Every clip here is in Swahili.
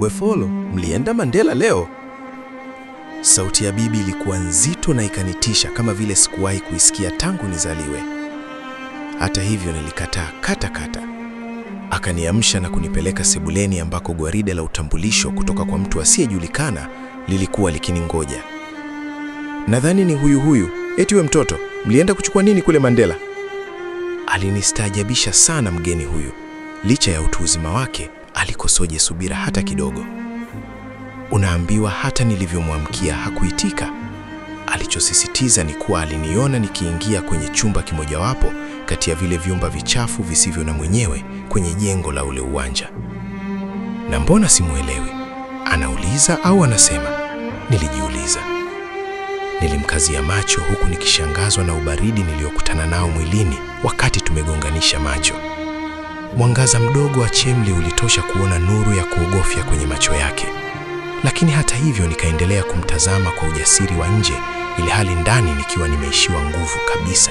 Wefolo, mlienda Mandela leo? Sauti ya bibi ilikuwa nzito na ikanitisha kama vile sikuwahi kuisikia tangu nizaliwe. Hata hivyo nilikataa kata. Akaniamsha na kunipeleka sebuleni ambako gwaride la utambulisho kutoka kwa mtu asiyejulikana lilikuwa likiningoja. Nadhani ni huyu. Eti we mtoto, mlienda kuchukua nini kule Mandela? Alinistaajabisha sana mgeni huyu. Licha ya utu uzima wake, alikosoje subira hata kidogo. Unaambiwa hata nilivyomwamkia hakuitika. Alichosisitiza ni kuwa aliniona nikiingia kwenye chumba kimojawapo kati ya vile vyumba vichafu visivyo na mwenyewe kwenye jengo la ule uwanja. Na mbona simuelewi? Anauliza au anasema? Nilijiuliza. Nilimkazia macho huku nikishangazwa na ubaridi niliokutana nao mwilini wakati tumegonganisha macho. Mwangaza mdogo wa chemli ulitosha kuona nuru ya kuogofya kwenye macho yake. Lakini hata hivyo nikaendelea kumtazama kwa ujasiri wa nje, ili hali ndani nikiwa nimeishiwa nguvu kabisa.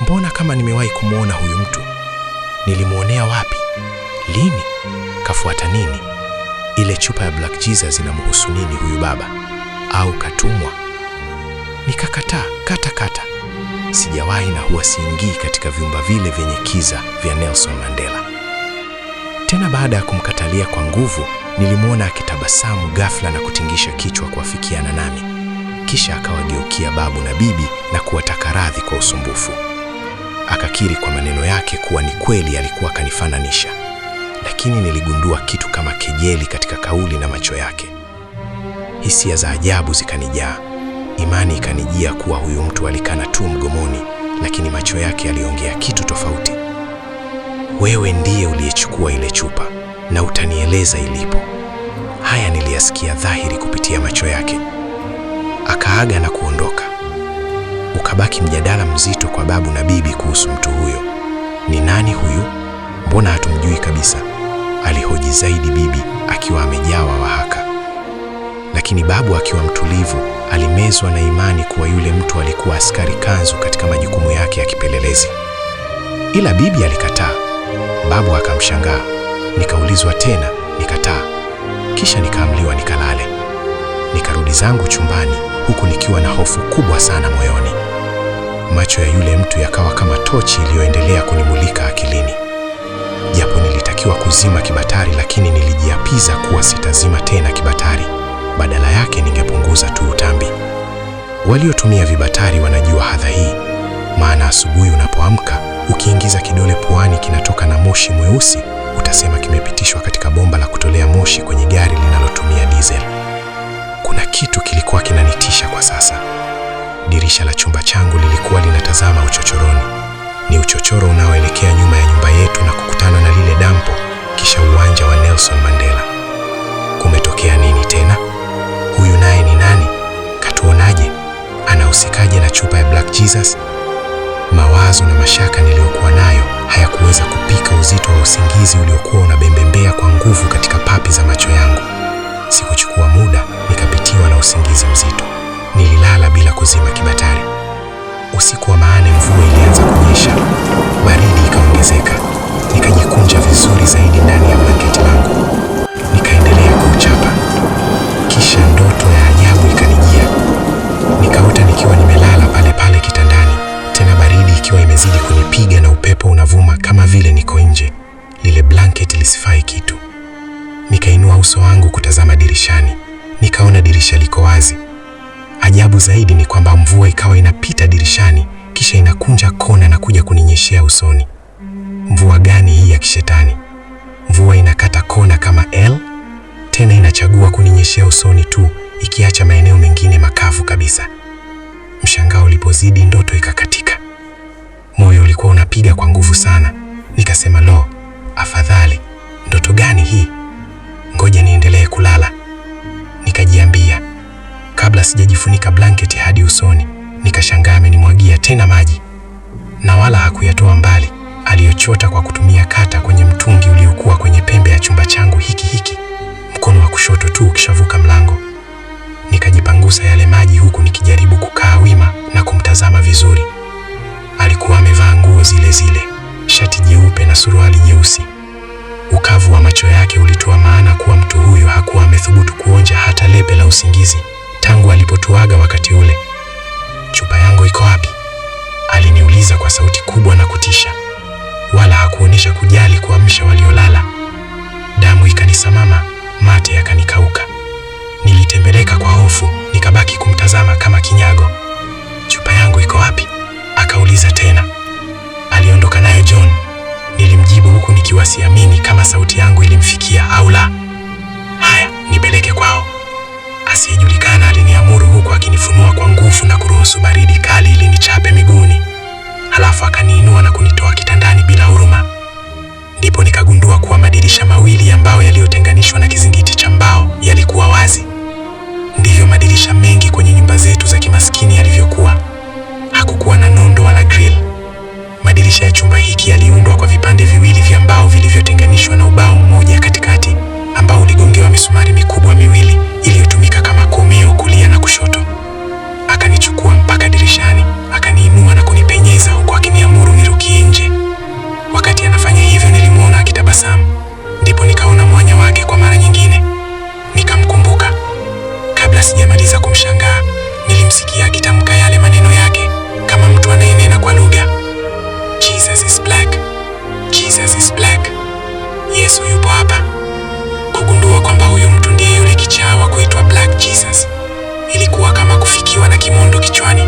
Mbona kama nimewahi kumwona huyu mtu? Nilimuonea wapi? Lini? Kafuata nini? Ile chupa ya Black Jesus inamhusu nini huyu baba? Au katumwa? Nikakataa kata. Sijawahi na huwa siingii katika vyumba vile vyenye kiza vya Nelson Mandela. Tena baada ya kumkatalia kwa nguvu, nilimwona akitabasamu ghafla na kutingisha kichwa kuafikiana nami. Kisha akawageukia babu na bibi na kuwataka radhi kwa usumbufu. Akakiri kwa maneno yake kuwa ni kweli alikuwa kanifananisha. Lakini niligundua kitu kama kejeli katika kauli na macho yake. Hisia za ajabu zikanijaa. Imani ikanijia kuwa huyu mtu alikana tu mgomoni, lakini macho yake yaliongea kitu tofauti. Wewe ndiye uliyechukua ile chupa na utanieleza ilipo. Haya niliyasikia dhahiri kupitia macho yake. Akaaga na kuondoka. Ukabaki mjadala mzito kwa babu na bibi kuhusu mtu huyo. Ni nani huyu? Mbona hatumjui kabisa? Alihoji zaidi bibi akiwa amejawa wahaka. Lakini babu akiwa mtulivu alimezwa na imani kuwa yule mtu alikuwa askari kanzu katika majukumu yake ya kipelelezi. Ila bibi alikataa. Babu akamshangaa. Nikaulizwa tena, nikataa. Kisha nikaamliwa nikalale. Nikarudi zangu chumbani huku nikiwa na hofu kubwa sana moyoni. Macho ya yule mtu yakawa kama tochi iliyoendelea kunimulika akilini. Japo nilitakiwa kuzima kibatari, lakini nilijiapiza kuwa sitazima tena kibatari. Badala yake ningepunguza tu utambi. Waliotumia vibatari wanajua hadha hii. Maana asubuhi unapoamka, ukiingiza kidole puani kinatoka na moshi mweusi, utasema kimepitishwa katika bomba la kutolea moshi kwenye gari linalotumia diesel. Kuna kitu kilikuwa kinanitisha kwa sasa. Dirisha la chumba changu lilikuwa linatazama uchochoroni. Ni uchochoro unaoelekea nyuma ya nyumba yetu na kukutana na lile dampo, kisha uwanja wa Nelson Mandela. Kumetokea nini tena? Huyu naye ni nani? Katuonaje? Anahusikaje na chupa ya Black Jesus? Mawazo na mashaka niliyokuwa nayo hayakuweza kupika uzito wa usingizi uliokuwa unabembembea kwa nguvu katika papi za macho yangu. Sikuchukua muda, nikapitiwa na usingizi mzito. Nililala bila kuzima kibatari. Usiku wa maane mvua ilianza kunyesha. Baridi ikaongezeka. Nikajikunja vizuri zaidi ndani ya blanketi langu. Nikaendelea kuuchapa. Kisha ndoto ya ajabu ikanijia. Nikaota nikiwa nimelala pale kitandani. Tena baridi ikiwa imezidi kunipiga na upepo unavuma kama vile niko nje. Lile blanketi lisifai kitu. Nikainua uso wangu kutazama dirishani. Nikaona dirisha liko wazi. Ajabu zaidi ni kwamba mvua ikawa inapita dirishani, kisha inakunja kona na kuja kuninyeshea usoni. Mvua gani hii ya kishetani? Mvua inakata kona kama L, tena inachagua kuninyeshea usoni tu, ikiacha maeneo mengine makavu kabisa. Mshangao ulipozidi, ndoto ikakatika. Moyo ulikuwa unapiga kwa nguvu sana. Nikasema, lo, afadhali. Ndoto gani hii? Ngoja niendelee kulala. Nikajiambia. Kabla sijajifunika blanketi hadi usoni, nikashangaa amenimwagia tena maji. Na wala hakuyatoa mbali, aliyochota kwa kutumia kata kwenye mtungi uliokuwa kwenye pembe ya chumba changu hiki. Mkono wa kushoto tu ukishavuka mlango. Nikajipangusa yale maji huku nikijaribu kukaa wima na kumtazama vizuri. Alikuwa amevaa nguo zile, shati jeupe na suruali nyeusi. Ukavu wa macho yake ulitoa maana kuwa mtu usingizi tangu alipotuaga wakati ule. Chupa yangu iko wapi? Aliniuliza kwa sauti kubwa na kutisha, wala hakuonyesha kujali kuamsha waliolala. Damu ikanisamama, mate yakanikauka. Nilitembeleka kwa hofu, nikabaki kumtazama kama kinyago. Chupa yangu iko wapi? Akauliza tena. Aliondoka nayo John, nilimjibu huku nikiwa siamini kama sauti yangu ilimfikia au la. Haya, nipeleke kwao. Asiyejulikana aliniamuru huku akinifunua kwa nguvu na kuruhusu baridi kali ilinichape miguuni. Halafu akaniinua na kunitoa kitandani bila huruma. Ndipo nikagundua kuwa madirisha mawili ya mbao yaliyotenganishwa na kizingiti cha mbao yalikuwa wazi. Ndivyo madirisha mengi kwenye nyumba zetu za kimaskini yalivyokuwa. Hakukuwa na nondo wala grill. Madirisha ya chumba hiki yaliundwa kwa vipande viwili vya mbao vilivyotenganishwa na ubao mmoja katikati, ambao uligongewa misumari mikubwa miwili iliyotumika kama komeo kulia na kushoto. Akanichukua mpaka dirishani, akaniinua na kunipenyeza huku akiniamuru nirukie nje. Wakati anafanya hivyo nilimuona akitabasamu. Ndipo nikaona mwanya wake kwa mara nyingine. Nikamkumbuka. Kabla sijamaliza kumshangaa, nilimsikia akitamka yale maneno yake kama mtu anayenena kwa lugha. Jesus is black. Jesus is black. Yesu yupo hapa. Kugundua kwamba huyu mtu ndiye yule kichaa wa kuitwa Black Jesus ilikuwa kama kufikiwa na kimondo kichwani.